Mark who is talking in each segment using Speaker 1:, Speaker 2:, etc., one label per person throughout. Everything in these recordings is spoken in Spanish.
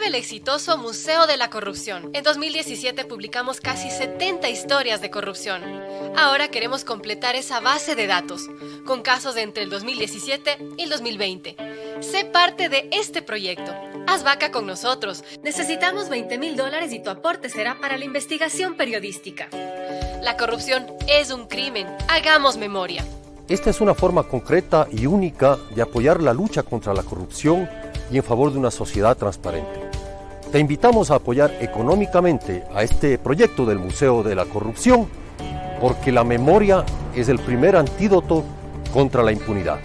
Speaker 1: el exitoso Museo de la Corrupción. En 2017 publicamos casi 70 historias de corrupción. Ahora queremos completar esa base de datos, con casos de entre el 2017 y el 2020. Sé parte de este proyecto. Haz vaca con nosotros. Necesitamos $20,000 y tu aporte será para la investigación periodística. La corrupción es un crimen. Hagamos memoria.
Speaker 2: Esta es una forma concreta y única de apoyar la lucha contra la corrupción y en favor de una sociedad transparente. Te invitamos a apoyar económicamente a este proyecto del Museo de la Corrupción, porque la memoria es el primer antídoto contra la impunidad.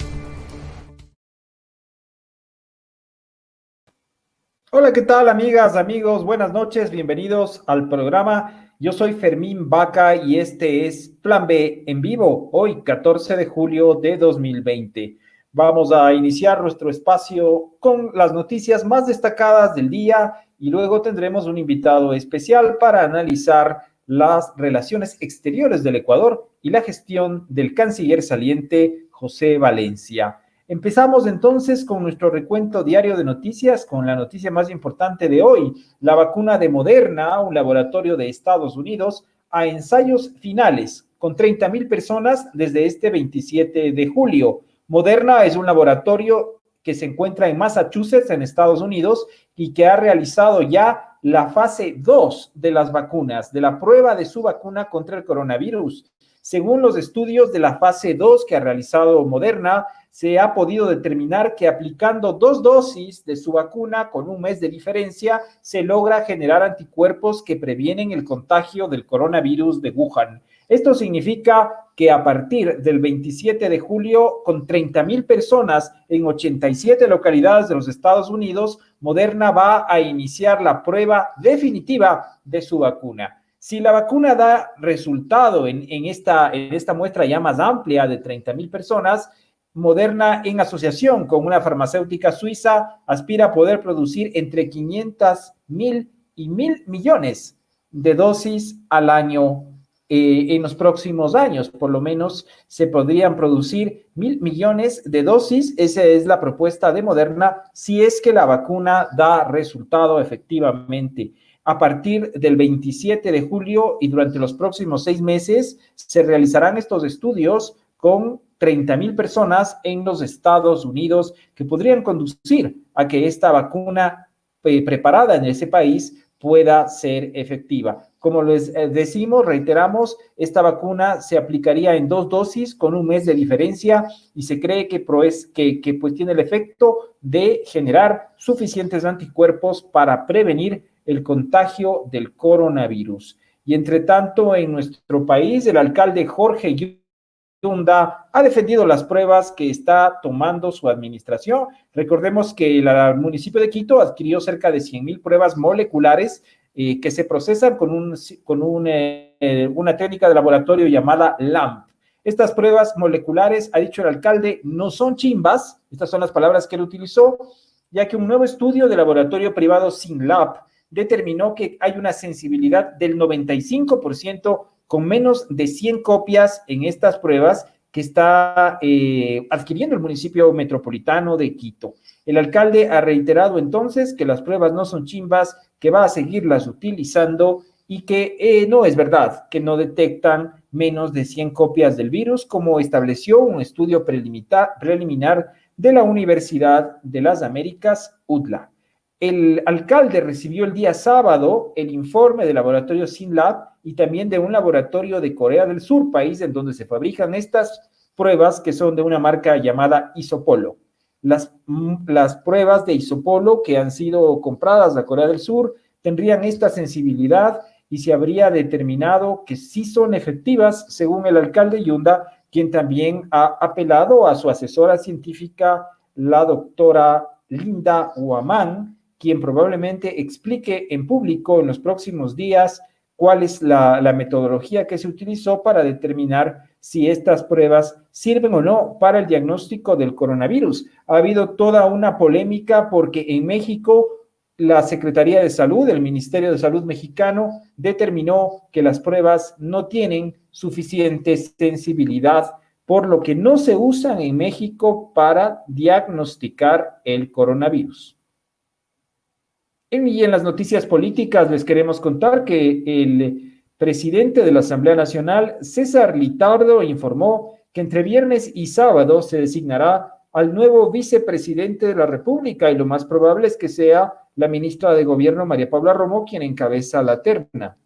Speaker 3: Hola, ¿qué tal, amigas, amigos? Buenas noches, bienvenidos al programa. Yo soy Fermín Vaca y este es Plan B en vivo, hoy 14 de julio de 2020. Vamos a iniciar nuestro espacio con las noticias más destacadas del día y luego tendremos un invitado especial para analizar las relaciones exteriores del Ecuador y la gestión del canciller saliente José Valencia. Empezamos entonces con nuestro recuento diario de noticias, con la noticia más importante de hoy, la vacuna de Moderna, un laboratorio de Estados Unidos, a ensayos finales con 30,000 personas desde este 27 de julio. Moderna es un laboratorio que se encuentra en Massachusetts, en Estados Unidos, y que ha realizado ya la fase 2 de las vacunas, de la prueba de su vacuna contra el coronavirus. Según los estudios de la fase 2 que ha realizado Moderna, se ha podido determinar que aplicando 2 dosis de su vacuna con un mes de diferencia, se logra generar anticuerpos que previenen el contagio del coronavirus de Wuhan. Esto significa que a partir del 27 de julio, con 30,000 personas en 87 localidades de los Estados Unidos, Moderna va a iniciar la prueba definitiva de su vacuna. Si la vacuna da resultado en esta muestra ya más amplia de 30,000 personas, Moderna, en asociación con una farmacéutica suiza, aspira a poder producir entre 500,000 y 1,000 millones de dosis al año en los próximos años. Por lo menos se podrían producir 1,000 millones de dosis. Esa es la propuesta de Moderna si es que la vacuna da resultado efectivamente. A partir del 27 de julio y durante los próximos 6 meses se realizarán estos estudios con 30,000 personas en los Estados Unidos que podrían conducir a que esta vacuna preparada en ese país pueda ser efectiva. Como les decimos, reiteramos, esta vacuna se aplicaría en 2 dosis con un mes de diferencia y se cree que tiene el efecto de generar suficientes anticuerpos para prevenir el contagio del coronavirus. Y entre tanto, en nuestro país, el alcalde Jorge Yunda ha defendido las pruebas que está tomando su administración. Recordemos que el municipio de Quito adquirió cerca de 100,000 pruebas moleculares que se procesan con una técnica de laboratorio llamada LAMP. Estas pruebas moleculares, ha dicho el alcalde, no son chimbas, estas son las palabras que él utilizó, ya que un nuevo estudio de laboratorio privado SYNLAB determinó que hay una sensibilidad del 95% con menos de 100 copias en estas pruebas que está adquiriendo el municipio metropolitano de Quito. El alcalde ha reiterado entonces que las pruebas no son chimbas, que va a seguirlas utilizando y que no es verdad que no detectan menos de 100 copias del virus, como estableció un estudio preliminar de la Universidad de las Américas, UDLA. El alcalde recibió el día sábado el informe del laboratorio SYNLAB y también de un laboratorio de Corea del Sur, país en donde se fabrican estas pruebas que son de una marca llamada Isopolo. Las pruebas de Isopolo que han sido compradas a Corea del Sur tendrían esta sensibilidad y se habría determinado que sí son efectivas, según el alcalde Yunda, quien también ha apelado a su asesora científica, la doctora Linda Huamán, quien probablemente explique en público en los próximos días cuál es la metodología que se utilizó para determinar si estas pruebas sirven o no para el diagnóstico del coronavirus. Ha habido toda una polémica porque en México la Secretaría de Salud, el Ministerio de Salud mexicano, determinó que las pruebas no tienen suficiente sensibilidad, por lo que no se usan en México para diagnosticar el coronavirus. Y en las noticias políticas les queremos contar que el presidente de la Asamblea Nacional, César Litardo, informó que entre viernes y sábado se designará al nuevo vicepresidente de la República y lo más probable es que sea la ministra de Gobierno, María Paula Romo, quien encabeza la terna.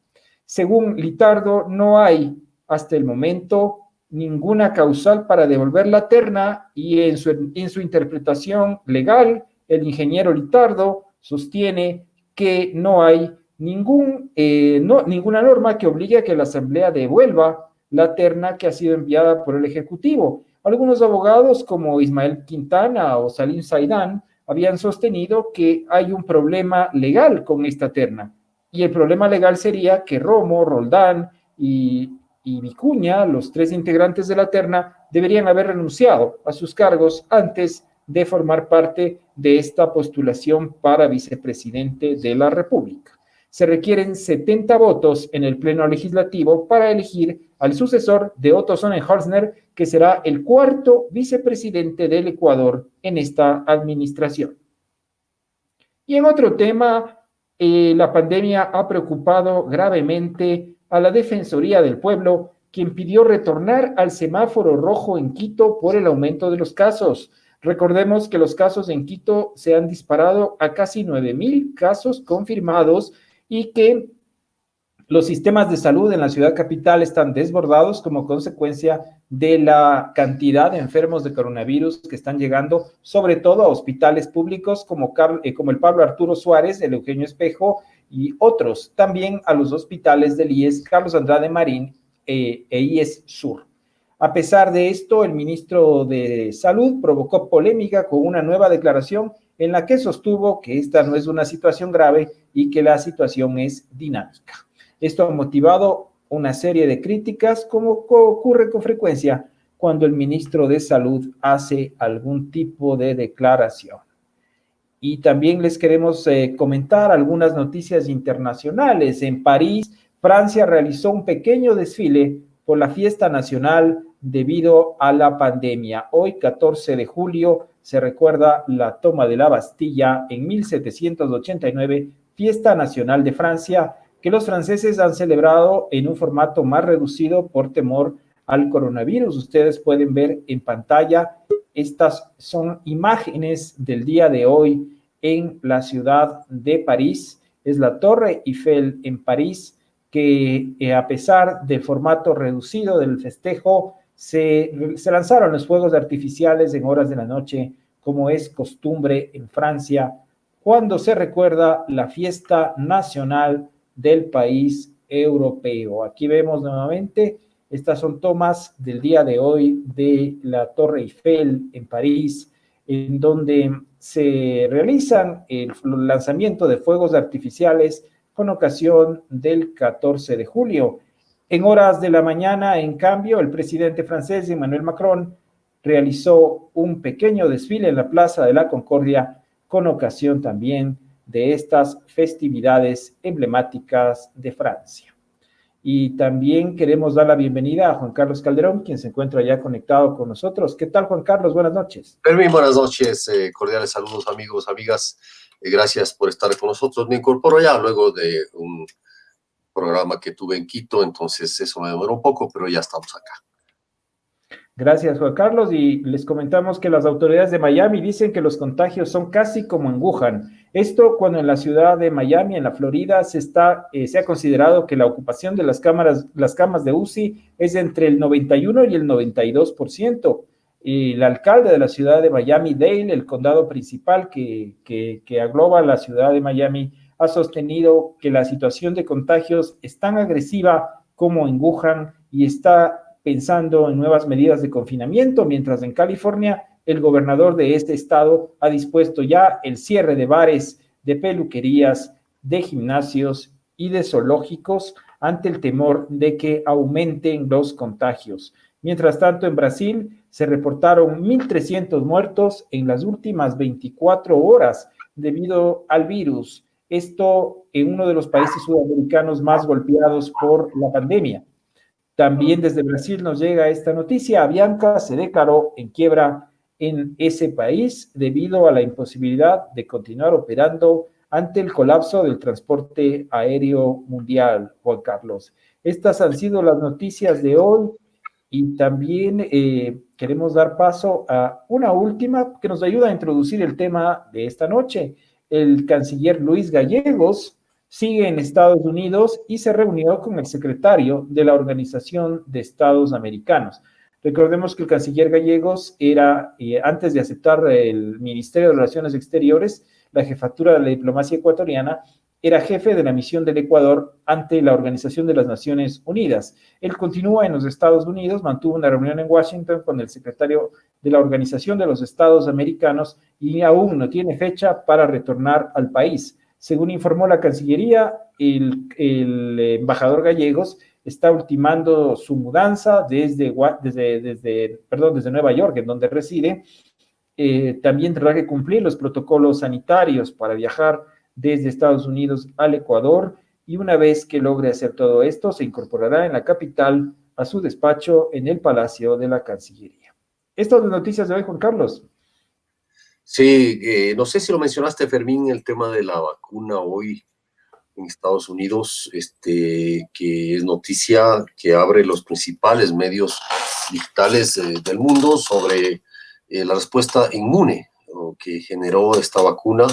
Speaker 3: Según Litardo, no hay hasta el momento ninguna causal para devolver la terna y en su interpretación legal, el ingeniero Litardo sostiene que no hay ninguna norma que obligue a que la Asamblea devuelva la terna que ha sido enviada por el Ejecutivo. Algunos abogados como Ismael Quintana o Salim Saidán habían sostenido que hay un problema legal con esta terna. Y el problema legal sería que Romo, Roldán y Vicuña, los tres integrantes de la terna, deberían haber renunciado a sus cargos antes de formar parte de esta postulación para vicepresidente de la República. Se requieren 70 votos en el Pleno Legislativo para elegir al sucesor de Otto Sonnenholzner, que será el cuarto vicepresidente del Ecuador en esta administración. Y en otro tema, la pandemia ha preocupado gravemente a la Defensoría del Pueblo, quien pidió retornar al semáforo rojo en Quito por el aumento de los casos. Recordemos que los casos en Quito se han disparado a casi 9,000 casos confirmados y que los sistemas de salud en la ciudad capital están desbordados como consecuencia de la cantidad de enfermos de coronavirus que están llegando, sobre todo a hospitales públicos como el Pablo Arturo Suárez, el Eugenio Espejo y otros, también a los hospitales del IES Carlos Andrade Marín e IES Sur. A pesar de esto, el ministro de Salud provocó polémica con una nueva declaración en la que sostuvo que esta no es una situación grave y que la situación es dinámica. Esto ha motivado una serie de críticas, como ocurre con frecuencia cuando el ministro de Salud hace algún tipo de declaración. Y también les queremos comentar algunas noticias internacionales. En París, Francia realizó un pequeño desfile por la fiesta nacional debido a la pandemia. Hoy, 14 de julio, se recuerda la toma de la Bastilla en 1789, fiesta nacional de Francia, que los franceses han celebrado en un formato más reducido por temor al coronavirus. Ustedes pueden ver en pantalla, estas son imágenes del día de hoy en la ciudad de París. Es la Torre Eiffel en París, que a pesar del formato reducido del festejo, se lanzaron los fuegos artificiales en horas de la noche, como es costumbre en Francia, cuando se recuerda la fiesta nacional del país europeo. Aquí vemos nuevamente, estas son tomas del día de hoy de la Torre Eiffel en París, en donde se realizan el lanzamiento de fuegos artificiales con ocasión del 14 de julio. En horas de la mañana, en cambio, el presidente francés Emmanuel Macron realizó un pequeño desfile en la Plaza de la Concordia con ocasión también de estas festividades emblemáticas de Francia. Y también queremos dar la bienvenida a Juan Carlos Calderón, quien se encuentra ya conectado con nosotros. ¿Qué tal, Juan Carlos? Buenas noches.
Speaker 4: Fermín, buenas noches. Cordiales saludos, amigos, amigas. Gracias por estar con nosotros. Me incorporo ya luego de un programa que tuve en Quito, entonces eso me demoró un poco, pero ya estamos acá.
Speaker 3: Gracias, Juan Carlos. Y les comentamos que las autoridades de Miami dicen que los contagios son casi como en Wuhan. Esto cuando en la ciudad de Miami, en la Florida, se ha considerado que la ocupación de las camas de UCI es entre el 91 y el 92%. El alcalde de la ciudad de Miami-Dade, el condado principal que agloba la ciudad de Miami, ha sostenido que la situación de contagios es tan agresiva como en Wuhan y está pensando en nuevas medidas de confinamiento, mientras en California el gobernador de este estado ha dispuesto ya el cierre de bares, de peluquerías, de gimnasios y de zoológicos ante el temor de que aumenten los contagios. Mientras tanto, en Brasil se reportaron 1,300 muertos en las últimas 24 horas debido al virus. Esto en uno de los países sudamericanos más golpeados por la pandemia. También desde Brasil nos llega esta noticia. Avianca se declaró en quiebra en ese país debido a la imposibilidad de continuar operando ante el colapso del transporte aéreo mundial, Juan Carlos. Estas han sido las noticias de hoy y también queremos dar paso a una última que nos ayuda a introducir el tema de esta noche. El canciller Luis Gallegos sigue en Estados Unidos y se reunió con el secretario de la Organización de Estados Americanos. Recordemos que el canciller Gallegos era, antes de aceptar el Ministerio de Relaciones Exteriores, la jefatura de la diplomacia ecuatoriana, era jefe de la misión del Ecuador ante la Organización de las Naciones Unidas. Él continúa en los Estados Unidos, mantuvo una reunión en Washington con el secretario de la Organización de los Estados Americanos y aún no tiene fecha para retornar al país. Según informó la Cancillería, el embajador Gallegos está ultimando su mudanza desde Nueva York, en donde reside. También tendrá que cumplir los protocolos sanitarios para viajar desde Estados Unidos al Ecuador, y una vez que logre hacer todo esto, se incorporará en la capital a su despacho en el Palacio de la Cancillería. Estas son las noticias de hoy, Juan Carlos.
Speaker 4: Sí, no sé si lo mencionaste, Fermín, el tema de la vacuna hoy en Estados Unidos, que es noticia que abre los principales medios digitales del mundo sobre la respuesta inmune que generó esta vacuna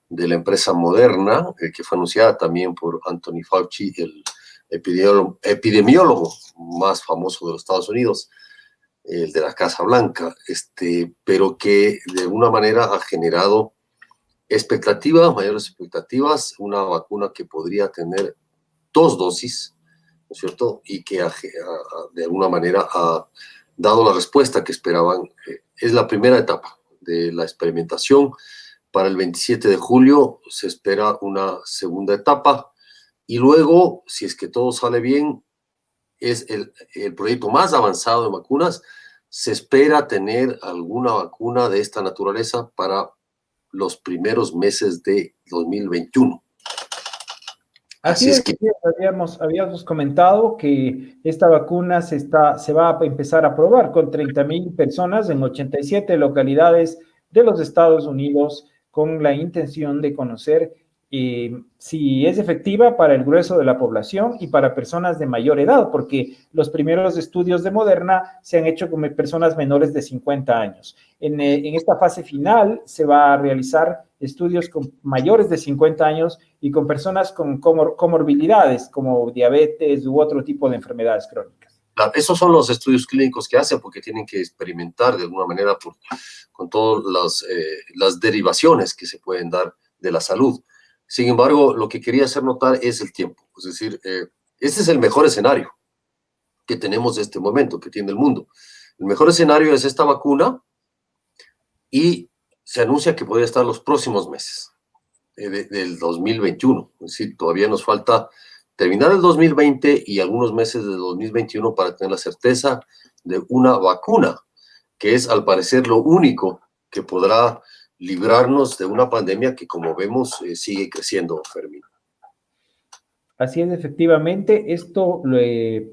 Speaker 4: de la empresa Moderna, que fue anunciada también por Anthony Fauci, el epidemiólogo más famoso de los Estados Unidos, el de la Casa Blanca, pero que de alguna manera ha generado mayores expectativas, una vacuna que podría tener 2 dosis, ¿no es cierto? Y que de alguna manera ha dado la respuesta que esperaban. Es la primera etapa de la experimentación. Para el 27 de julio se espera una segunda etapa y luego, si es que todo sale bien, es el proyecto más avanzado de vacunas. Se espera tener alguna vacuna de esta naturaleza para los primeros meses de 2021.
Speaker 3: Así es que habíamos comentado que esta vacuna se va a empezar a probar con 30,000 personas en 87 localidades de los Estados Unidos, con la intención de conocer si es efectiva para el grueso de la población y para personas de mayor edad, porque los primeros estudios de Moderna se han hecho con personas menores de 50 años. En esta fase final se va a realizar estudios con mayores de 50 años y con personas con comorbilidades como diabetes u otro tipo de enfermedades crónicas.
Speaker 4: Esos son los estudios clínicos que hacen porque tienen que experimentar de alguna manera con todas las derivaciones que se pueden dar de la salud. Sin embargo, lo que quería hacer notar es el tiempo. Es decir, este es el mejor escenario que tenemos en este momento, que tiene el mundo. El mejor escenario es esta vacuna y se anuncia que podría estar los próximos meses del 2021. Es decir, todavía nos falta terminar el 2020 y algunos meses del 2021 para tener la certeza de una vacuna, que es al parecer lo único que podrá librarnos de una pandemia que, como vemos, sigue creciendo, Fermín.
Speaker 3: Así es, efectivamente, esto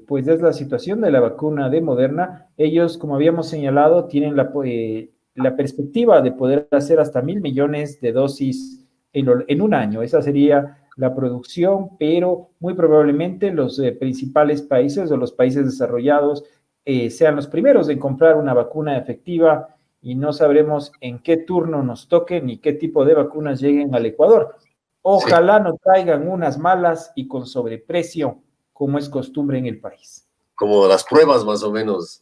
Speaker 3: pues es la situación de la vacuna de Moderna. Ellos, como habíamos señalado, tienen la perspectiva de poder hacer hasta 1,000 millones de dosis en un año. Esa sería la producción, pero muy probablemente los principales países o los países desarrollados sean los primeros en comprar una vacuna efectiva, y no sabremos en qué turno nos toque ni qué tipo de vacunas lleguen al Ecuador. Ojalá no traigan unas malas y con sobreprecio, como es costumbre en el país.
Speaker 4: Como las pruebas más o menos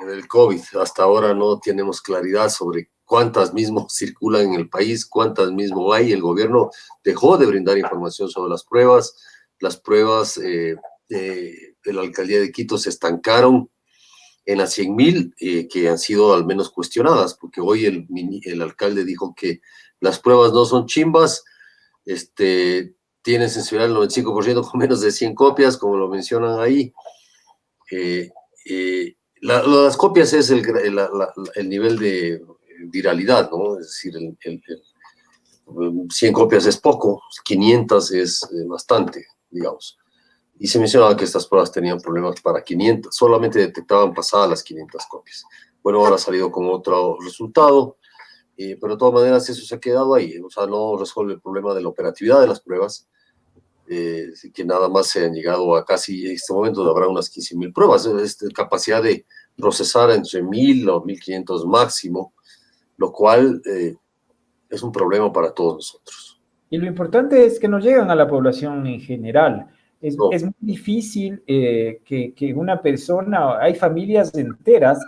Speaker 4: del COVID. Hasta ahora no tenemos claridad sobre cuántas mismos circulan en el país, cuántas mismos hay. El gobierno dejó de brindar información sobre las pruebas. Las pruebas de la alcaldía de Quito se estancaron en las 100,000 que han sido al menos cuestionadas, porque hoy el alcalde dijo que las pruebas no son chimbas, tienen sensibilidad del 95% con menos de 100 copias, como lo mencionan ahí. Las copias es el nivel de viralidad, ¿no? Es decir, 100 copias es poco, 500 es bastante, digamos. Y se mencionaba que estas pruebas tenían problemas para 500, solamente detectaban pasadas las 500 copias. Bueno, ahora ha salido con otro resultado. pero de todas maneras eso se ha quedado ahí, o sea, no resuelve el problema de la operatividad de las pruebas, que nada más se han llegado a casi, en este momento habrá unas 15.000 pruebas, capacidad de procesar entre 1.000 o 1.500 máximo, lo cual es un problema para todos nosotros.
Speaker 3: Y lo importante es que no llegan a la población en general.
Speaker 4: No.
Speaker 3: Es muy difícil que una persona, hay familias enteras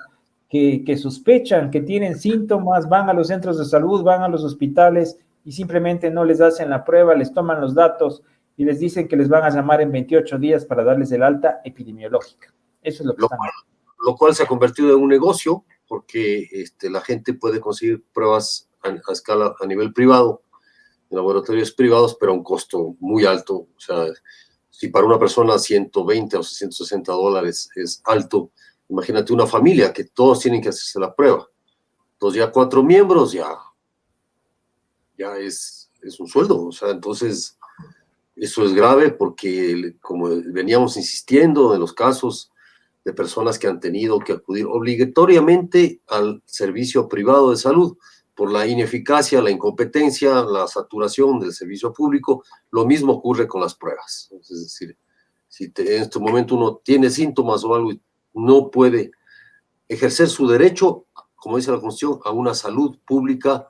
Speaker 3: que sospechan que tienen síntomas, van a los centros de salud, van a los hospitales y simplemente no les hacen la prueba, les toman los datos y les dicen que les van a llamar en 28 días para darles el alta epidemiológica. Eso es lo que están haciendo.
Speaker 4: Lo cual se ha convertido en un negocio porque la gente puede conseguir pruebas a escala, a nivel privado, en laboratorios privados, pero a un costo muy alto. O sea, si para una persona 120 o 160 dólares es alto, imagínate una familia que todos tienen que hacerse la prueba. Entonces ya 4 miembros ya es un sueldo. O sea, entonces eso es grave porque, como veníamos insistiendo en los casos de personas que han tenido que acudir obligatoriamente al servicio privado de salud por la ineficacia, la incompetencia, la saturación del servicio público, lo mismo ocurre con las pruebas. Es decir, si en este momento uno tiene síntomas o algo y no puede ejercer su derecho, como dice la Constitución, a una salud pública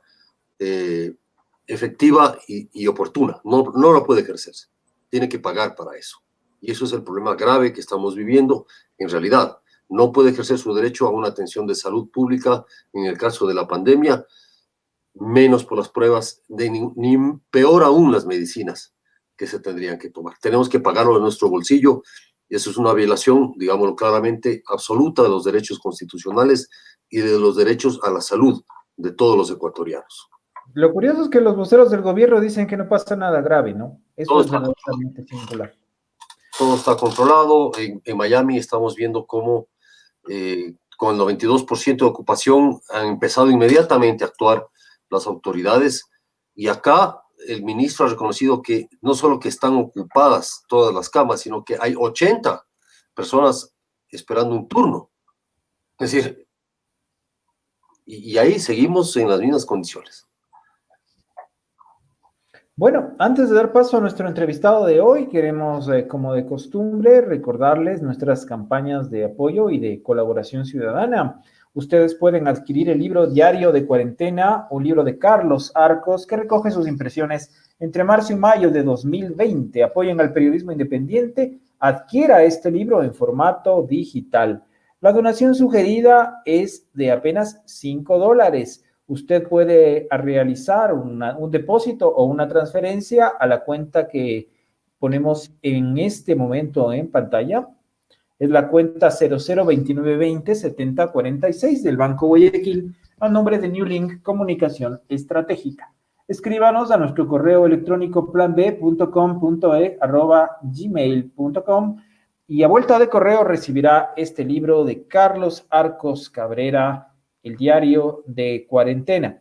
Speaker 4: efectiva y oportuna. No la puede ejercerse. Tiene que pagar para eso. Y eso es el problema grave que estamos viviendo. En realidad, no puede ejercer su derecho a una atención de salud pública en el caso de la pandemia, menos por las pruebas, ni peor aún las medicinas que se tendrían que tomar. Tenemos que pagarlo de nuestro bolsillo. Eso es una violación, digámoslo claramente, absoluta de los derechos constitucionales y de los derechos a la salud de todos los ecuatorianos.
Speaker 3: Lo curioso es que los voceros del gobierno dicen que no pasa nada grave, ¿no? Eso es verdaderamente singular.
Speaker 4: Todo está controlado. En Miami estamos viendo cómo con el 92% de ocupación han empezado inmediatamente a actuar las autoridades. Y acá el ministro ha reconocido que no solo que están ocupadas todas las camas, sino que hay 80 personas esperando un turno. Es decir, y ahí seguimos en las mismas condiciones.
Speaker 3: Bueno, antes de dar paso a nuestro entrevistado de hoy, queremos, como de costumbre, recordarles nuestras campañas de apoyo y de colaboración ciudadana. Ustedes pueden adquirir el libro Diario de Cuarentena, un libro de Carlos Arcos, que recoge sus impresiones entre marzo y mayo de 2020. Apoyen al periodismo independiente, adquiera este libro en formato digital. La donación sugerida es de apenas $5. Usted puede realizar un depósito o una transferencia a la cuenta que ponemos en este momento en pantalla. Es la cuenta 0029207046 del Banco Guayaquil a nombre de New Link Comunicación Estratégica. Escríbanos a nuestro correo electrónico planb.com.e@gmail.com y a vuelta de correo recibirá este libro de Carlos Arcos Cabrera, el Diario de Cuarentena.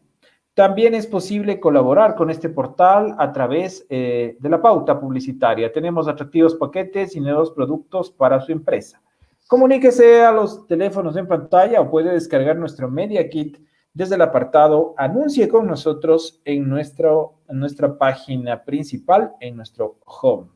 Speaker 3: También es posible colaborar con este portal a través de la pauta publicitaria. Tenemos atractivos paquetes y nuevos productos para su empresa. Comuníquese a los teléfonos en pantalla o puede descargar nuestro Media Kit desde el apartado Anuncie con nosotros en nuestra página principal, en nuestro home.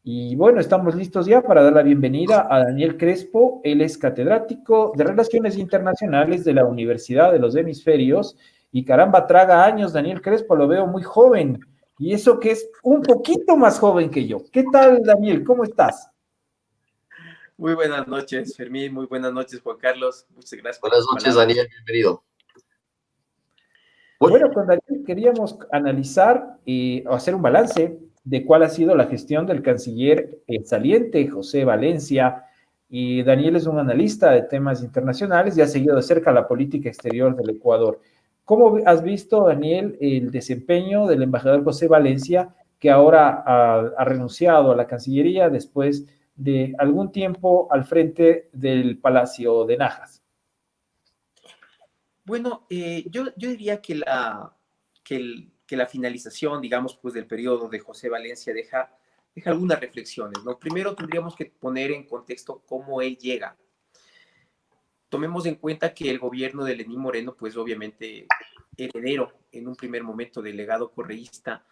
Speaker 3: Y bueno, estamos listos ya para dar la bienvenida a Daniel Crespo. Él es catedrático de Relaciones Internacionales de la Universidad de los Hemisferios. Y caramba, traga años, Daniel Crespo, lo veo muy joven. Y eso que es un poquito más joven que yo. ¿Qué tal, Daniel? ¿Cómo estás?
Speaker 5: Muy buenas noches, Fermín. Muy buenas noches, Juan Carlos. Muchas gracias.
Speaker 4: Buenas noches, Daniel. Bienvenido.
Speaker 3: Bueno, con Daniel queríamos analizar y hacer un balance de cuál ha sido la gestión del canciller saliente, José Valencia. Y Daniel es un analista de temas internacionales y ha seguido de cerca la política exterior del Ecuador. ¿Cómo has visto, Daniel, el desempeño del embajador José Valencia, que ahora ha renunciado a la Cancillería después de algún tiempo al frente del Palacio de Najas?
Speaker 5: Bueno, yo diría que la finalización, digamos, pues del periodo de José Valencia deja algunas reflexiones, ¿no? Primero tendríamos que poner en contexto cómo él llega. Tomemos en cuenta que el gobierno de Lenín Moreno, pues obviamente heredero en un primer momento del legado correísta,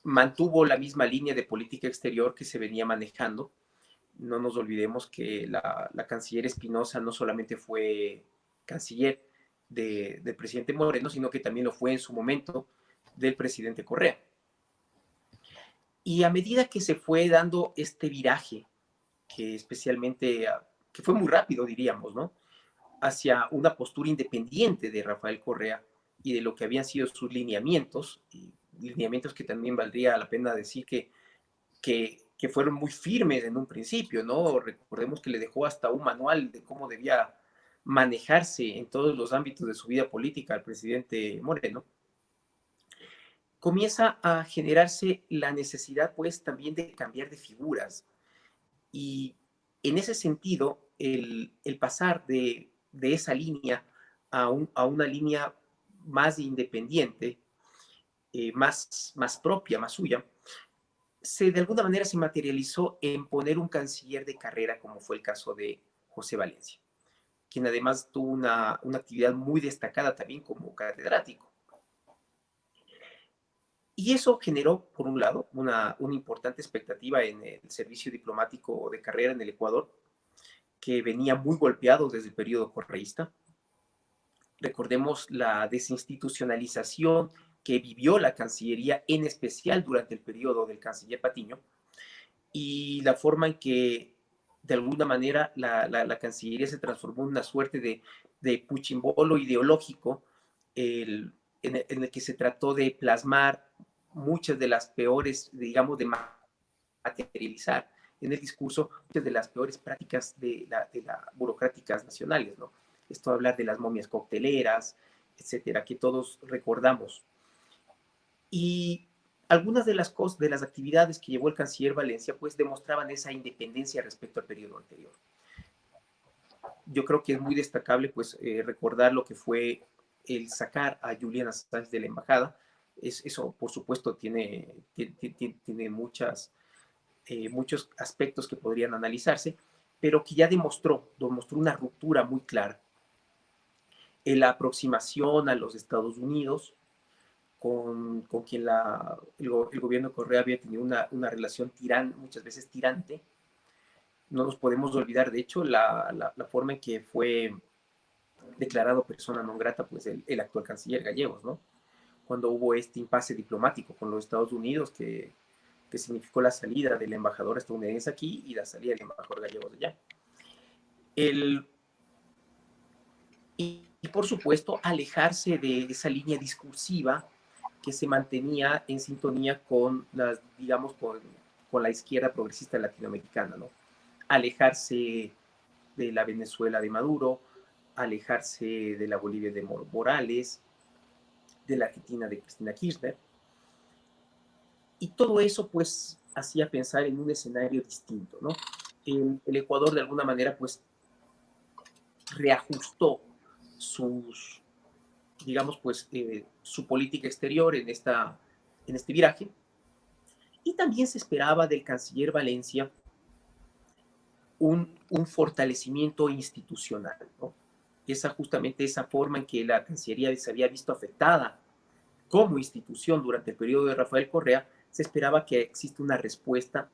Speaker 5: mantuvo la misma línea de política exterior que se venía manejando. No nos olvidemos que la canciller Espinosa no solamente fue canciller del presidente Moreno, sino que también lo fue en su momento del presidente Correa. Y a medida que se fue dando este viraje, que especialmente, que fue muy rápido, diríamos, ¿no? Hacia una postura independiente de Rafael Correa y de lo que habían sido sus lineamientos, y lineamientos que también valdría la pena decir que fueron muy firmes en un principio, ¿no? Recordemos que le dejó hasta un manual de cómo debía manejarse en todos los ámbitos de su vida política al presidente Moreno. Comienza a generarse la necesidad, pues, también de cambiar de figuras. Y en ese sentido, el pasar de esa línea a una línea más independiente, más propia, más suya, de alguna manera se materializó en poner un canciller de carrera, como fue el caso de José Valencia, quien además tuvo una actividad muy destacada también como catedrático. Y eso generó, por un lado, una importante expectativa en el servicio diplomático de carrera en el Ecuador, que venía muy golpeado desde el periodo correísta. Recordemos la desinstitucionalización que vivió la Cancillería, en especial durante el periodo del canciller Patiño, y la forma en que, de alguna manera, la Cancillería se transformó en una suerte de puchimbolo ideológico, en el que se trató de plasmar muchas de las peores, digamos, de materializar en el discurso muchas de las peores prácticas de las burocráticas nacionales, ¿no? Esto hablar de las momias cocteleras, etcétera, que todos recordamos. Y algunas de las cosas, de las actividades que llevó el canciller Valencia, pues demostraban esa independencia respecto al periodo anterior. Yo creo que es muy destacable, pues, recordar lo que fue el sacar a Julian Assange de la embajada. Eso, por supuesto, tiene muchos aspectos que podrían analizarse, pero que ya demostró una ruptura muy clara en la aproximación a los Estados Unidos, con quien el gobierno de Correa había tenido una relación muchas veces tirante. No nos podemos olvidar, de hecho, la forma en que fue declarado persona non grata, pues el actual canciller Gallegos, ¿no? Cuando hubo este impasse diplomático con los Estados Unidos que significó la salida del embajador estadounidense aquí y la salida del embajador gallego de allá. Y por supuesto, alejarse de esa línea discursiva que se mantenía en sintonía con con la izquierda progresista latinoamericana, ¿no? Alejarse de la Venezuela de Maduro, alejarse de la Bolivia de Morales, de la Argentina de Cristina Kirchner. Y todo eso, pues, hacía pensar en un escenario distinto, ¿no? El Ecuador, de alguna manera, pues, reajustó su política exterior en este viraje. Y también se esperaba del canciller Valencia un fortalecimiento institucional, ¿no? Justamente esa forma en que la Cancillería se había visto afectada como institución durante el periodo de Rafael Correa, se esperaba que exista una respuesta.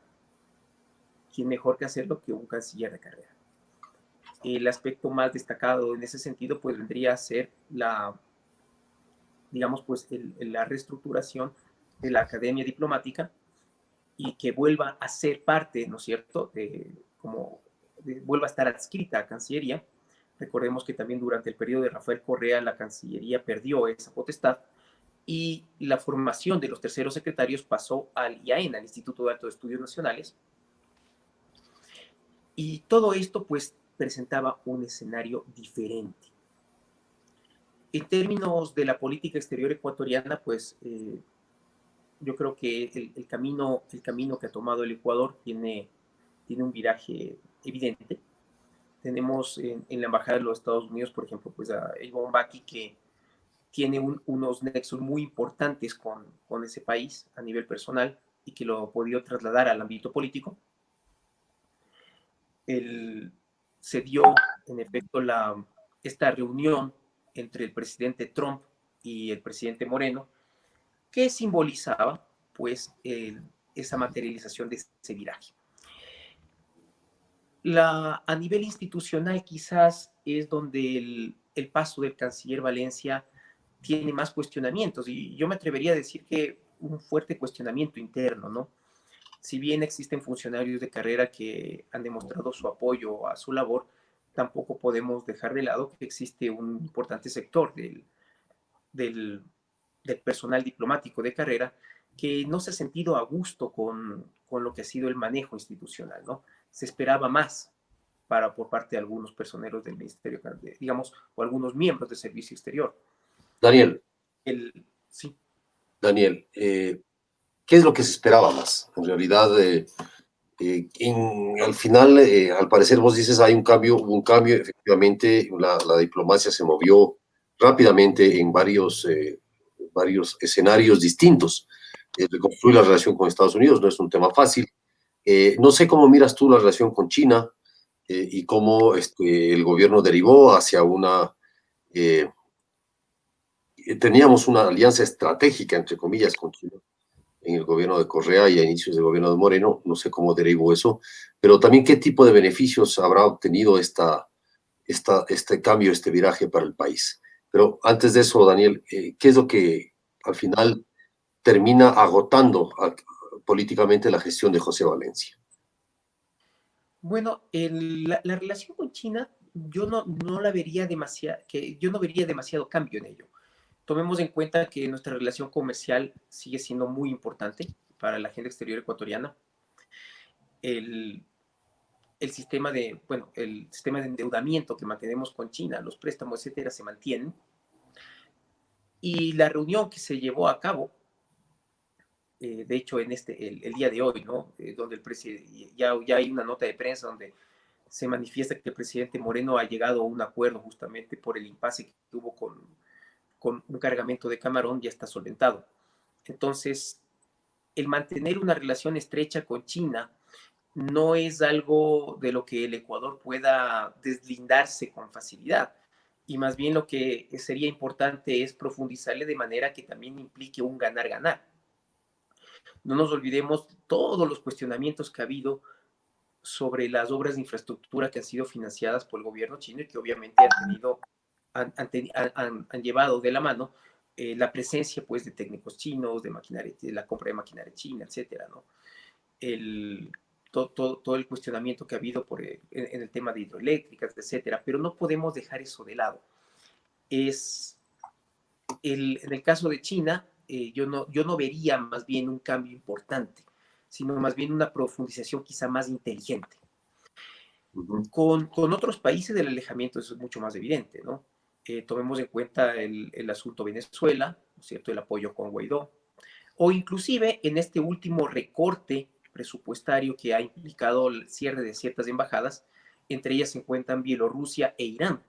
Speaker 5: ¿Quién mejor que hacerlo que un canciller de carrera? El aspecto más destacado en ese sentido, pues, vendría a ser la reestructuración de la Academia Diplomática y que vuelva a ser parte, ¿no es cierto?, vuelva a estar adscrita a Cancillería. Recordemos que también durante el periodo de Rafael Correa la Cancillería perdió esa potestad y la formación de los terceros secretarios pasó al IAEN, al Instituto de Altos Estudios Nacionales. Y todo esto, pues, presentaba un escenario diferente. En términos de la política exterior ecuatoriana, pues, yo creo que el camino que ha tomado el Ecuador tiene un viraje evidente. Tenemos en la Embajada de los Estados Unidos, por ejemplo, pues a Eivonne Backi, que tiene unos nexos muy importantes con ese país a nivel personal y que lo ha podido trasladar al ámbito político. Se dio, en efecto, esta reunión entre el presidente Trump y el presidente Moreno, que simbolizaba pues esa materialización de ese viraje. A nivel institucional quizás es donde el paso del canciller Valencia tiene más cuestionamientos, y yo me atrevería a decir que un fuerte cuestionamiento interno, ¿no? Si bien existen funcionarios de carrera que han demostrado su apoyo a su labor, tampoco podemos dejar de lado que existe un importante sector del, del personal diplomático de carrera que no se ha sentido a gusto con lo que ha sido el manejo institucional, ¿no? Se esperaba más por parte de algunos personeros del Ministerio, digamos, o algunos miembros del Servicio Exterior.
Speaker 4: Daniel,
Speaker 5: Sí.
Speaker 4: Daniel, ¿qué es lo que se esperaba más? En realidad, al final, al parecer vos dices, hubo un cambio, efectivamente, la diplomacia se movió rápidamente en varios escenarios distintos. Reconstruir la relación con Estados Unidos no es un tema fácil. No sé cómo miras tú la relación con China y cómo el gobierno derivó hacia eh, teníamos una alianza estratégica, entre comillas, con China en el gobierno de Correa y a inicios del gobierno de Moreno, no sé cómo derivó eso, pero también qué tipo de beneficios habrá obtenido este cambio, este viraje para el país. Pero antes de eso, Daniel, ¿qué es lo que al final termina agotando políticamente la gestión de José Valencia?
Speaker 5: Bueno, la relación con China yo no la vería demasiado, que yo no vería demasiado cambio en ello. Tomemos en cuenta que nuestra relación comercial sigue siendo muy importante para la agenda exterior ecuatoriana. El, el sistema de endeudamiento que mantenemos con China, los préstamos, etcétera, se mantienen. Y la reunión que se llevó a cabo, de hecho, el día de hoy, ¿no? Donde el presidente, ya hay una nota de prensa donde se manifiesta que el presidente Moreno ha llegado a un acuerdo justamente por el impasse que tuvo con un cargamento de camarón, ya está solventado. Entonces, el mantener una relación estrecha con China no es algo de lo que el Ecuador pueda deslindarse con facilidad. Y más bien lo que sería importante es profundizarle de manera que también implique un ganar-ganar. No nos olvidemos todos los cuestionamientos que ha habido sobre las obras de infraestructura que han sido financiadas por el gobierno chino y que obviamente han llevado de la mano la presencia pues de técnicos chinos, de maquinaria, de la compra de maquinaria china, etcétera, ¿no? Todo el cuestionamiento que ha habido en el tema de hidroeléctricas, etcétera, pero no podemos dejar eso de lado. En el caso de China, yo no vería más bien un cambio importante, sino más bien una profundización quizá más inteligente. Con otros países del alejamiento eso es mucho más evidente, ¿no? Tomemos en cuenta el asunto Venezuela, ¿no es cierto?, el apoyo con Guaidó, o inclusive en este último recorte presupuestario que ha implicado el cierre de ciertas embajadas, entre ellas se encuentran Bielorrusia e Irán,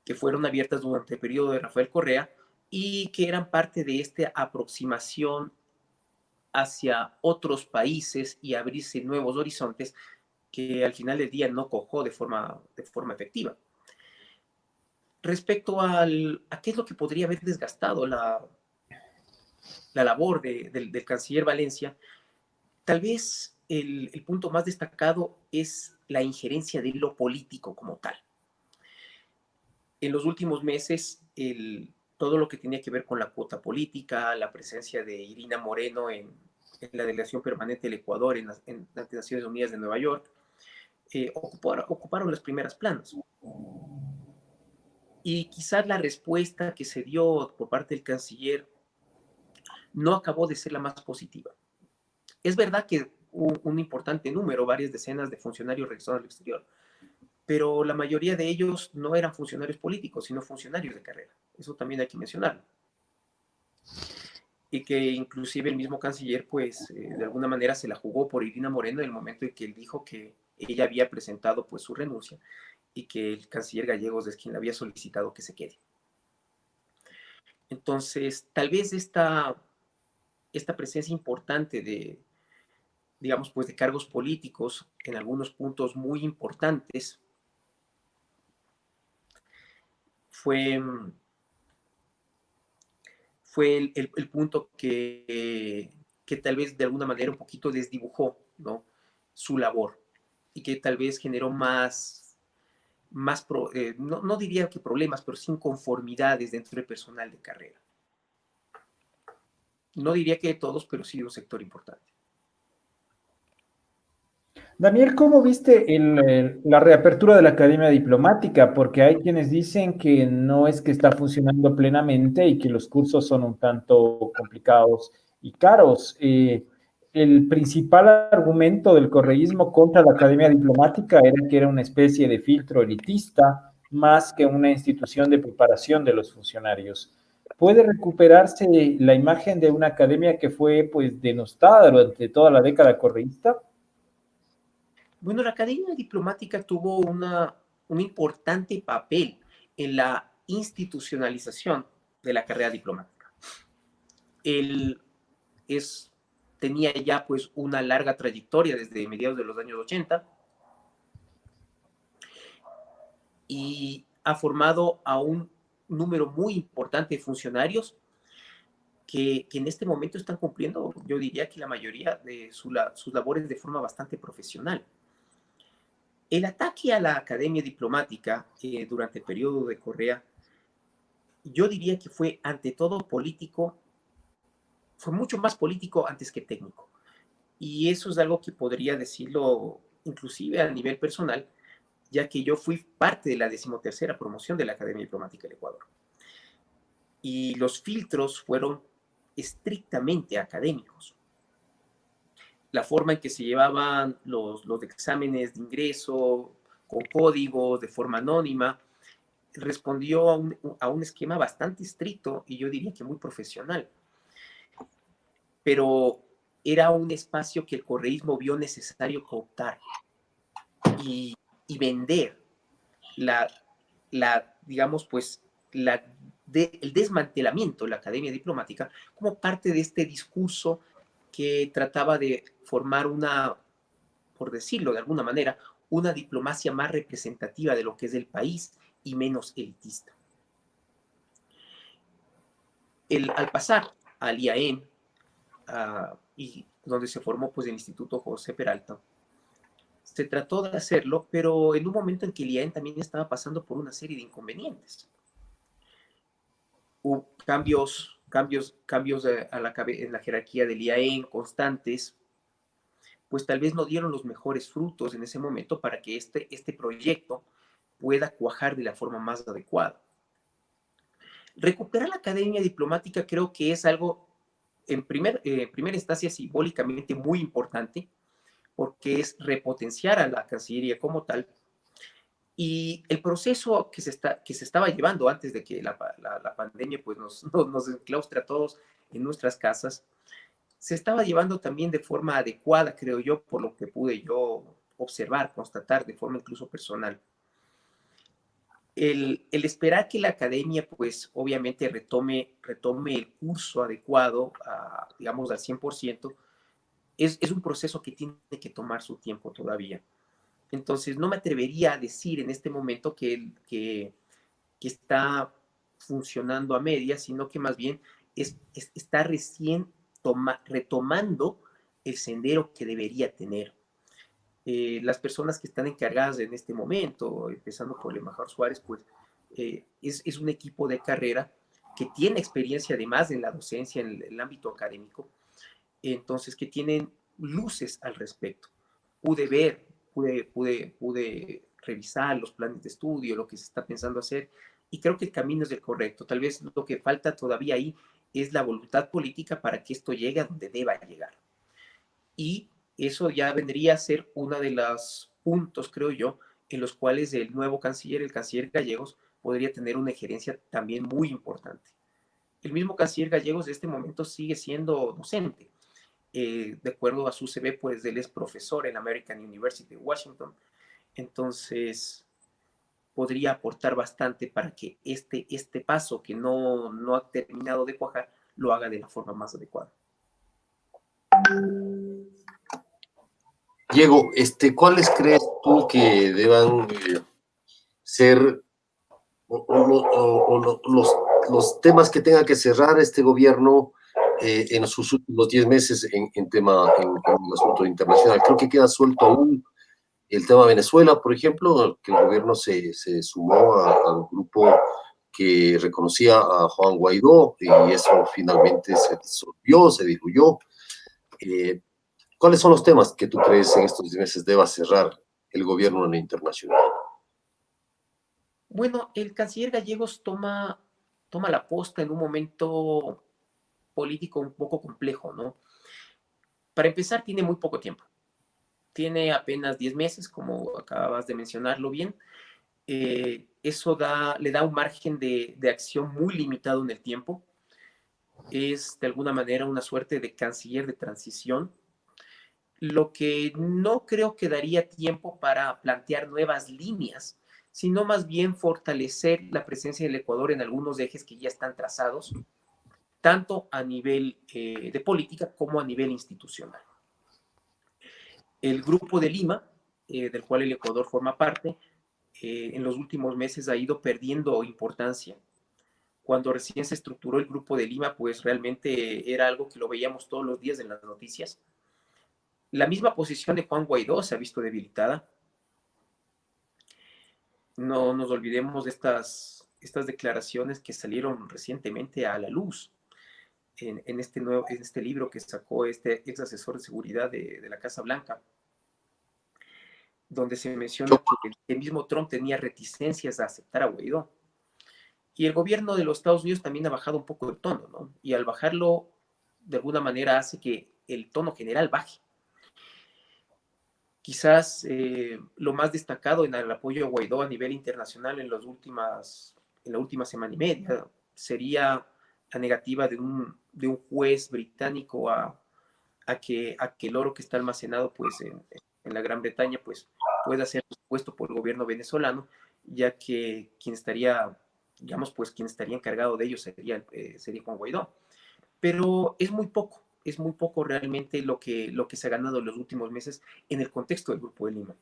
Speaker 5: que fueron abiertas durante el periodo de Rafael Correa y que eran parte de esta aproximación hacia otros países y abrirse nuevos horizontes que al final del día no cojó de forma efectiva. Respecto a qué es lo que podría haber desgastado la labor del canciller Valencia, tal vez el punto más destacado es la injerencia de lo político como tal. En los últimos meses, todo lo que tenía que ver con la cuota política, la presencia de Irina Moreno en la delegación permanente del Ecuador en las Naciones Unidas de Nueva York, ocuparon las primeras planas. Y quizás la respuesta que se dio por parte del canciller no acabó de ser la más positiva. Es verdad que un importante número, varias decenas de funcionarios regresaron al exterior, pero la mayoría de ellos no eran funcionarios políticos, sino funcionarios de carrera. Eso también hay que mencionarlo. Y que inclusive el mismo canciller, pues, de alguna manera se la jugó por Irina Moreno en el momento en que él dijo que ella había presentado, pues, su renuncia y que el canciller Gallegos es quien le había solicitado que se quede. Entonces, tal vez esta presencia importante digamos, pues de cargos políticos en algunos puntos muy importantes fue fue el punto que tal vez de alguna manera un poquito desdibujó, ¿no?, su labor, y que tal vez generó no diría que problemas, pero sí inconformidades dentro del personal de carrera. No diría que de todos, pero sí de un sector importante.
Speaker 3: Daniel, ¿cómo viste la reapertura de la Academia Diplomática? Porque hay quienes dicen que no es que está funcionando plenamente y que los cursos son un tanto complicados y caros. El principal argumento del correísmo contra la Academia Diplomática era que era una especie de filtro elitista más que una institución de preparación de los funcionarios. ¿Puede recuperarse la imagen de una academia que fue pues denostada durante toda la década correísta?
Speaker 5: Bueno, la Academia Diplomática tuvo un importante papel en la institucionalización de la carrera diplomática. Él tenía ya pues una larga trayectoria desde mediados de los años 80 y ha formado a un número muy importante de funcionarios que en este momento están cumpliendo, yo diría que la mayoría de sus labores de forma bastante profesional. El ataque a la Academia Diplomática durante el periodo de Correa, yo diría que fue ante todo político, fue mucho más político antes que técnico. Y eso es algo que podría decirlo inclusive a nivel personal, ya que yo fui parte de la 13ª promoción de la Academia Diplomática del Ecuador. Y los filtros fueron estrictamente académicos. La forma en que se llevaban los exámenes de ingreso con códigos, de forma anónima, respondió a un esquema bastante estricto y yo diría que muy profesional. Pero era un espacio que el correísmo vio necesario cooptar y vender digamos, pues, el desmantelamiento de la Academia Diplomática como parte de este discurso que trataba de formar por decirlo de alguna manera, una diplomacia más representativa de lo que es el país y menos elitista. Al pasar al IAEM, y donde se formó pues, el Instituto José Peralta, se trató de hacerlo, pero en un momento en que el IAEM también estaba pasando por una serie de inconvenientes. Hubo cambios en la jerarquía del IAEM constantes, pues tal vez no dieron los mejores frutos en ese momento para que este proyecto pueda cuajar de la forma más adecuada. Recuperar la Academia Diplomática creo que es algo, en primera instancia, simbólicamente muy importante, porque es repotenciar a la Cancillería como tal. Y el proceso que se estaba llevando antes de que la pandemia pues, nos enclaustre a todos en nuestras casas, se estaba llevando también de forma adecuada, creo yo, por lo que pude yo observar, constatar de forma incluso personal. El esperar que la academia, pues, obviamente retome el curso adecuado, digamos, al 100%, es un proceso que tiene que tomar su tiempo todavía. Entonces, no me atrevería a decir en este momento que está funcionando a medias, sino que más bien está recién retomando el sendero que debería tener. Las personas que están encargadas en este momento, empezando por el embajador Suárez, pues es un equipo de carrera que tiene experiencia además en la docencia, en el ámbito académico, entonces que tienen luces al respecto. Pude revisar los planes de estudio, lo que se está pensando hacer, y creo que el camino es el correcto. Tal vez lo que falta todavía ahí es la voluntad política para que esto llegue a donde deba llegar. Y eso ya vendría a ser uno de los puntos, creo yo, en los cuales el nuevo canciller, el canciller Gallegos, podría tener una injerencia también muy importante. El mismo canciller Gallegos de este momento sigue siendo docente. De acuerdo a su CV, pues él es profesor en la American University de Washington. Entonces, podría aportar bastante para que este paso que no ha terminado de cuajar, lo haga de la forma más adecuada.
Speaker 4: Diego, ¿cuáles crees tú que deban ser los los temas que tenga que cerrar este gobierno en sus últimos 10 meses en el asunto internacional. Creo que queda suelto aún el tema de Venezuela, por ejemplo, que el gobierno se sumó al grupo que reconocía a Juan Guaidó y eso finalmente se disolvió, se diluyó. ¿Cuáles son los temas que tú crees en estos 10 meses deba cerrar el gobierno en lo internacional?
Speaker 5: Bueno, el canciller Gallegos toma la posta en un momento político un poco complejo, ¿no? Para empezar, tiene muy poco tiempo. Tiene apenas 10 meses, como acabas de mencionarlo bien. Eso le da un margen de acción muy limitado en el tiempo. Es de alguna manera una suerte de canciller de transición, lo que no creo que daría tiempo para plantear nuevas líneas, sino más bien fortalecer la presencia del Ecuador en algunos ejes que ya están trazados, tanto a nivel de política como a nivel institucional. El Grupo de Lima, del cual el Ecuador forma parte, en los últimos meses ha ido perdiendo importancia. Cuando recién se estructuró el Grupo de Lima, pues realmente era algo que lo veíamos todos los días en las noticias. La misma posición de Juan Guaidó se ha visto debilitada. No nos olvidemos de estas declaraciones que salieron recientemente a la luz en este libro que sacó este ex asesor de seguridad de la Casa Blanca, donde se menciona que el mismo Trump tenía reticencias a aceptar a Guaidó. Y el gobierno de los Estados Unidos también ha bajado un poco el tono, ¿no? Y al bajarlo, de alguna manera hace que el tono general baje. Quizás lo más destacado en el apoyo a Guaidó a nivel internacional en la última semana y media sería la negativa de un juez británico a que el oro que está almacenado pues, en la Gran Bretaña pues, pueda ser expuesto por el gobierno venezolano, ya que quien estaría encargado de ello sería Juan Guaidó. Pero es muy poco realmente lo que se ha ganado en los últimos meses en el contexto del Grupo de Lima.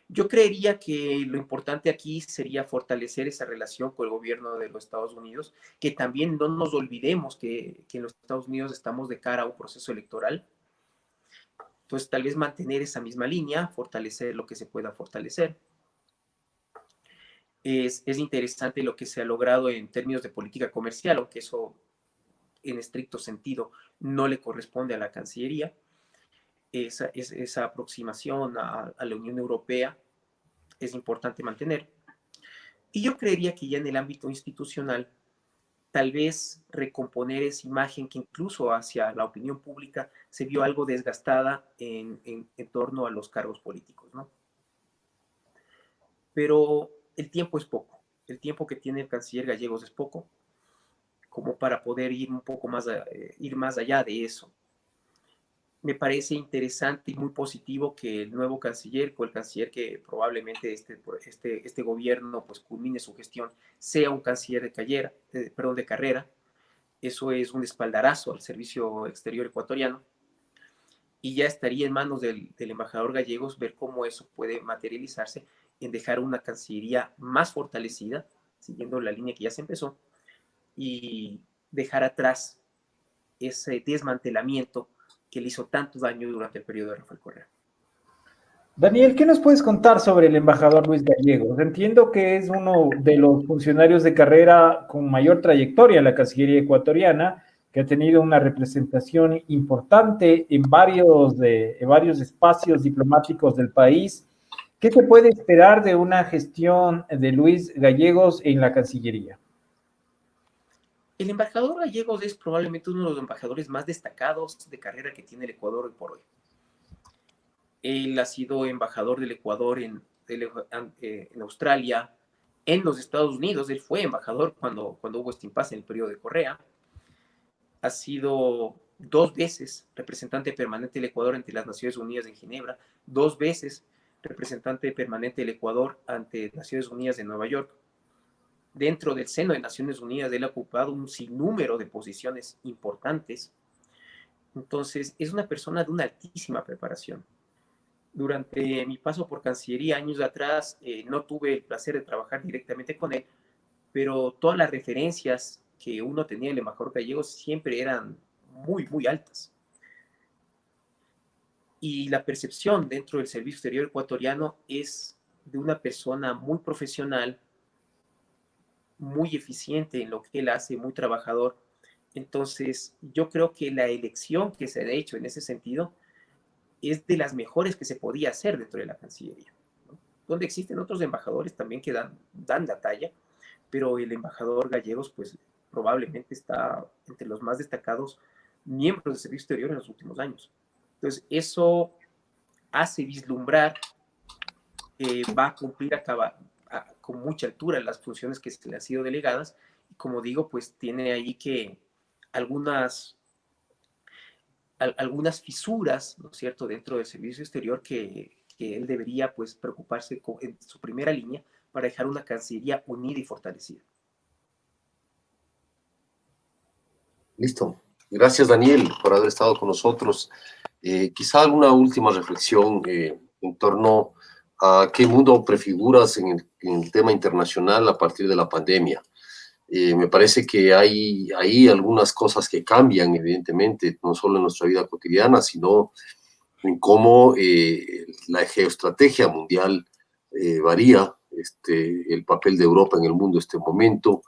Speaker 5: Yo creería que lo importante aquí sería fortalecer esa relación con el gobierno de los Estados Unidos, que también no nos olvidemos que en los Estados Unidos estamos de cara a un proceso electoral. Entonces, tal vez mantener esa misma línea, fortalecer lo que se pueda fortalecer. Es interesante lo que se ha logrado en términos de política comercial, aunque eso en estricto sentido no le corresponde a la Cancillería. Esa aproximación a la Unión Europea es importante mantener. Y yo creería que ya en el ámbito institucional, tal vez recomponer esa imagen que incluso hacia la opinión pública se vio algo desgastada en torno a los cargos políticos, ¿no? Pero el tiempo es poco. El tiempo que tiene el canciller Gallegos es poco, como para poder ir un poco más, ir más allá de eso. Me parece interesante y muy positivo que el nuevo canciller, o el canciller que probablemente este gobierno pues culmine su gestión, sea un canciller de carrera. Eso es un espaldarazo al servicio exterior ecuatoriano. Y ya estaría en manos del embajador Gallegos ver cómo eso puede materializarse en dejar una cancillería más fortalecida, siguiendo la línea que ya se empezó, y dejar atrás ese desmantelamiento que le hizo tanto daño durante el periodo de Rafael Correa.
Speaker 3: Daniel, ¿qué nos puedes contar sobre el embajador Luis Gallegos? Entiendo que es uno de los funcionarios de carrera con mayor trayectoria en la Cancillería ecuatoriana, que ha tenido una representación importante en varios espacios diplomáticos del país. ¿Qué se puede esperar de una gestión de Luis Gallegos en la Cancillería?
Speaker 5: El embajador Gallegos es probablemente uno de los embajadores más destacados de carrera que tiene el Ecuador hoy por hoy. Él ha sido embajador del Ecuador en Australia, en los Estados Unidos. Él fue embajador cuando hubo este impasse en el periodo de Correa. Ha sido 2 veces representante permanente del Ecuador ante las Naciones Unidas en Ginebra, 2 veces representante permanente del Ecuador ante Naciones Unidas en Nueva York. Dentro del seno de Naciones Unidas, él ha ocupado un sinnúmero de posiciones importantes. Entonces, es una persona de una altísima preparación. Durante mi paso por Cancillería años atrás, no tuve el placer de trabajar directamente con él, pero todas las referencias que uno tenía del embajador gallego siempre eran muy, muy altas. Y la percepción dentro del servicio exterior ecuatoriano es de una persona muy profesional, muy eficiente en lo que él hace, muy trabajador. Entonces, yo creo que la elección que se ha hecho en ese sentido es de las mejores que se podía hacer dentro de la Cancillería, ¿no? Donde existen otros embajadores también que dan la talla, pero el embajador Gallegos, pues probablemente está entre los más destacados miembros del servicio exterior en los últimos años. Entonces, eso hace vislumbrar que va a cumplir con mucha altura las funciones que se le han sido delegadas. Y como digo, pues tiene ahí que algunas fisuras, ¿no es cierto?, dentro del servicio exterior que él debería, pues, preocuparse en su primera línea para dejar una Cancillería unida y fortalecida.
Speaker 4: Listo. Gracias, Daniel, por haber estado con nosotros. Quizá alguna última reflexión en torno a qué mundo prefiguras en el tema internacional a partir de la pandemia. Me parece que hay algunas cosas que cambian, evidentemente, no solo en nuestra vida cotidiana, sino en cómo la geoestrategia mundial varía, el papel de Europa en el mundo en este momento,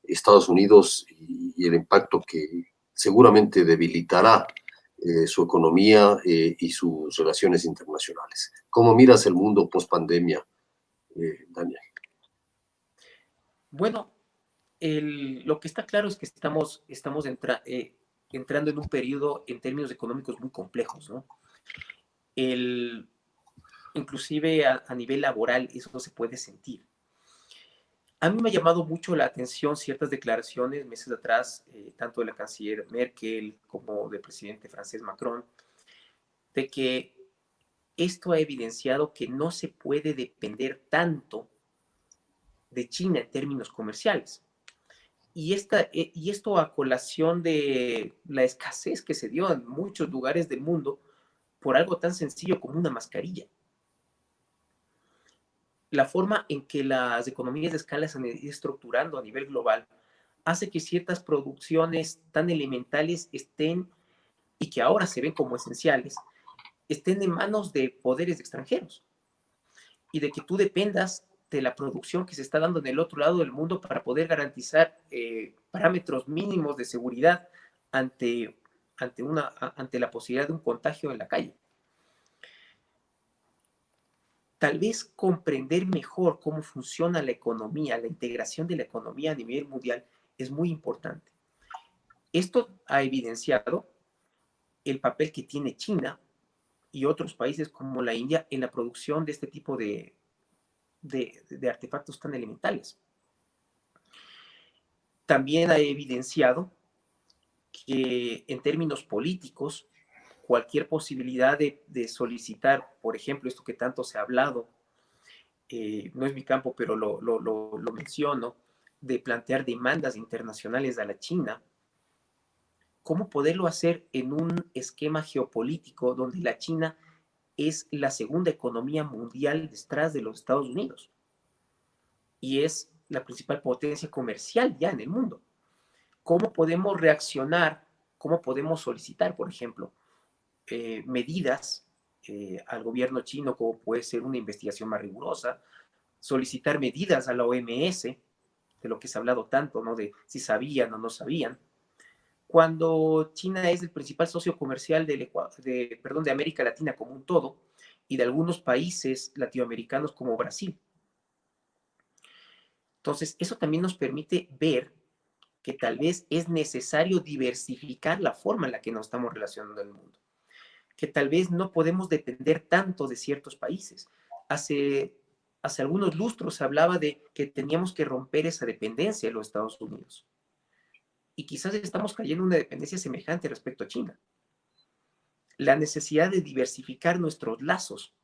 Speaker 4: Estados Unidos y el impacto que seguramente debilitará su economía y sus relaciones internacionales. ¿Cómo miras el mundo post pandemia, Daniel?
Speaker 5: Bueno, lo que está claro es que estamos entrando en un periodo en términos económicos muy complejos, ¿no? Inclusive a nivel laboral eso se puede sentir. A mí me ha llamado mucho la atención ciertas declaraciones meses atrás, tanto de la canciller Merkel como del presidente francés Macron, de que esto ha evidenciado que no se puede depender tanto de China en términos comerciales. Y esto a colación de la escasez que se dio en muchos lugares del mundo por algo tan sencillo como una mascarilla. La forma en que las economías de escala se han ido estructurando a nivel global hace que ciertas producciones tan elementales estén, y que ahora se ven como esenciales, estén en manos de poderes extranjeros. Y de que tú dependas de la producción que se está dando en el otro lado del mundo para poder garantizar parámetros mínimos de seguridad ante la posibilidad de un contagio en la calle. Tal vez comprender mejor cómo funciona la economía, la integración de la economía a nivel mundial es muy importante. Esto ha evidenciado el papel que tiene China y otros países como la India en la producción de este tipo de artefactos tan elementales. También ha evidenciado que en términos políticos, cualquier posibilidad de solicitar, por ejemplo, esto que tanto se ha hablado, no es mi campo, pero lo menciono, de plantear demandas internacionales a la China, cómo poderlo hacer en un esquema geopolítico donde la China es la segunda economía mundial detrás de los Estados Unidos y es la principal potencia comercial ya en el mundo. ¿Cómo podemos reaccionar? ¿Cómo podemos solicitar, por ejemplo, medidas al gobierno chino, como puede ser una investigación más rigurosa, solicitar medidas a la OMS, de lo que se ha hablado tanto, ¿no? De si sabían o no sabían, cuando China es el principal socio comercial de América Latina como un todo y de algunos países latinoamericanos como Brasil. Entonces, eso también nos permite ver que tal vez es necesario diversificar la forma en la que nos estamos relacionando en el mundo, que tal vez no podemos depender tanto de ciertos países. Hace algunos lustros se hablaba de que teníamos que romper esa dependencia de los Estados Unidos. Y quizás estamos cayendo en una dependencia semejante respecto a China. La necesidad de diversificar nuestros lazos,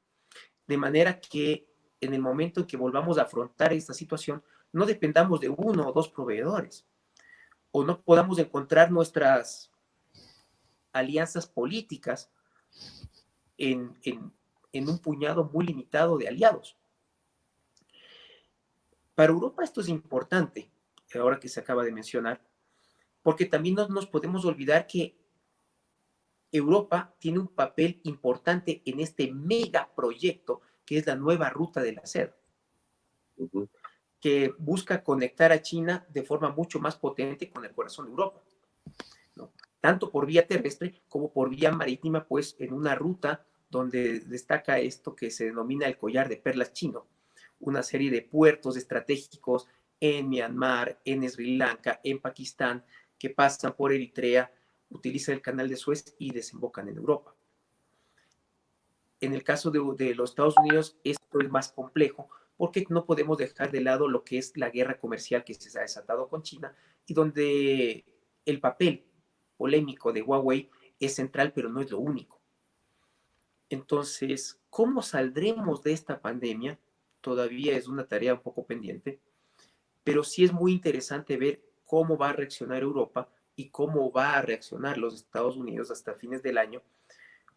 Speaker 5: de manera que en el momento en que volvamos a afrontar esta situación, no dependamos de uno o dos proveedores, o no podamos encontrar nuestras alianzas políticas en un puñado muy limitado de aliados. Para Europa esto es importante, ahora que se acaba de mencionar, porque también no nos podemos olvidar que Europa tiene un papel importante en este megaproyecto que es la nueva ruta de la seda, que busca conectar a China de forma mucho más potente con el corazón de Europa, ¿no? Tanto por vía terrestre como por vía marítima, pues en una ruta donde destaca esto que se denomina el collar de perlas chino, una serie de puertos estratégicos en Myanmar, en Sri Lanka, en Pakistán, que pasan por Eritrea, utilizan el canal de Suez y desembocan en Europa. En el caso de los Estados Unidos, esto es más complejo porque no podemos dejar de lado lo que es la guerra comercial que se ha desatado con China y donde el papel polémico de Huawei es central, pero no es lo único. Entonces, ¿cómo saldremos de esta pandemia? Todavía es una tarea un poco pendiente, pero sí es muy interesante ver cómo va a reaccionar Europa y cómo va a reaccionar los Estados Unidos hasta fines del año,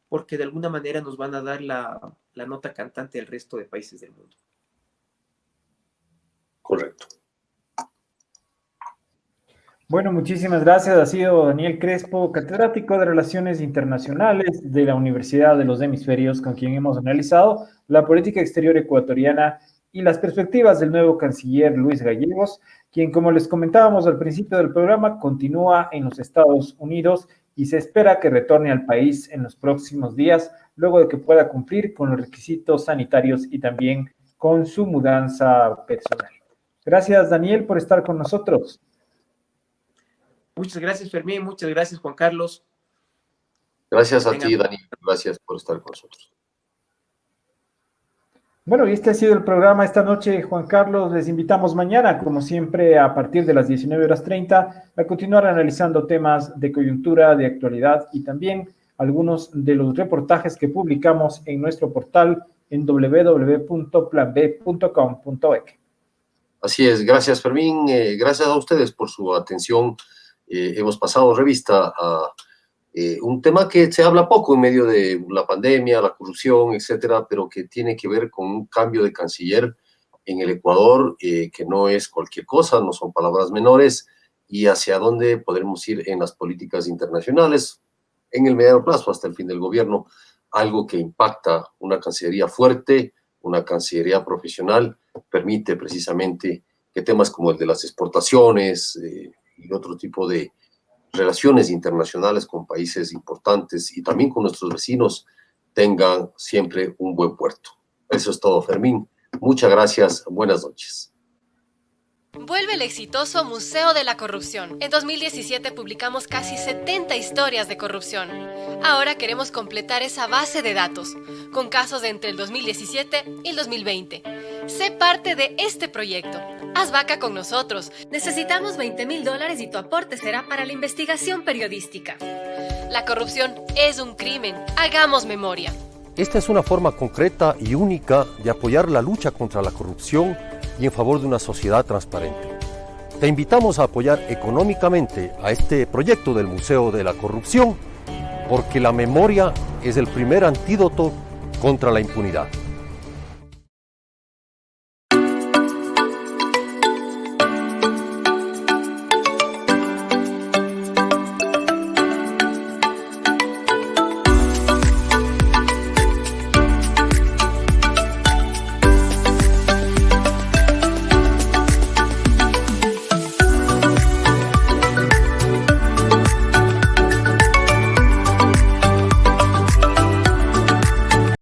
Speaker 5: porque de alguna manera nos van a dar la nota cantante del resto de países del mundo.
Speaker 4: Correcto.
Speaker 3: Bueno, muchísimas gracias. Ha sido Daniel Crespo, catedrático de Relaciones Internacionales de la Universidad de los Hemisferios, con quien hemos analizado la política exterior ecuatoriana y las perspectivas del nuevo canciller Luis Gallegos, quien, como les comentábamos al principio del programa, continúa en los Estados Unidos y se espera que retorne al país en los próximos días, luego de que pueda cumplir con los requisitos sanitarios y también con su mudanza personal. Gracias, Daniel, por estar con nosotros.
Speaker 5: Muchas gracias, Fermín. Muchas gracias, Juan Carlos.
Speaker 4: Gracias a ti, Dani. Gracias por estar con nosotros.
Speaker 3: Bueno, y este ha sido el programa esta noche, Juan Carlos. Les invitamos mañana, como siempre, a partir de las 19:30, a continuar analizando temas de coyuntura, de actualidad y también algunos de los reportajes que publicamos en nuestro portal en www.planb.com.ec.
Speaker 4: Así es, gracias, Fermín. Gracias a ustedes por su atención. Hemos pasado revista a un tema que se habla poco en medio de la pandemia, la corrupción, etcétera, pero que tiene que ver con un cambio de canciller en el Ecuador, que no es cualquier cosa, no son palabras menores, y hacia dónde podremos ir en las políticas internacionales en el mediano plazo, hasta el fin del gobierno, algo que impacta una cancillería fuerte, una cancillería profesional, permite precisamente que temas como el de las exportaciones y otro tipo de relaciones internacionales con países importantes y también con nuestros vecinos tengan siempre un buen puerto. Eso es todo, Fermín. Muchas gracias. Buenas noches.
Speaker 1: Vuelve el exitoso Museo de la Corrupción. En 2017 publicamos casi 70 historias de corrupción. Ahora queremos completar esa base de datos, con casos de entre el 2017 y el 2020. Sé parte de este proyecto. Haz vaca con nosotros. Necesitamos $20,000 y tu aporte será para la investigación periodística. La corrupción es un crimen. Hagamos memoria.
Speaker 2: Esta es una forma concreta y única de apoyar la lucha contra la corrupción y en favor de una sociedad transparente. Te invitamos a apoyar económicamente a este proyecto del Museo de la Corrupción, porque la memoria es el primer antídoto contra la impunidad.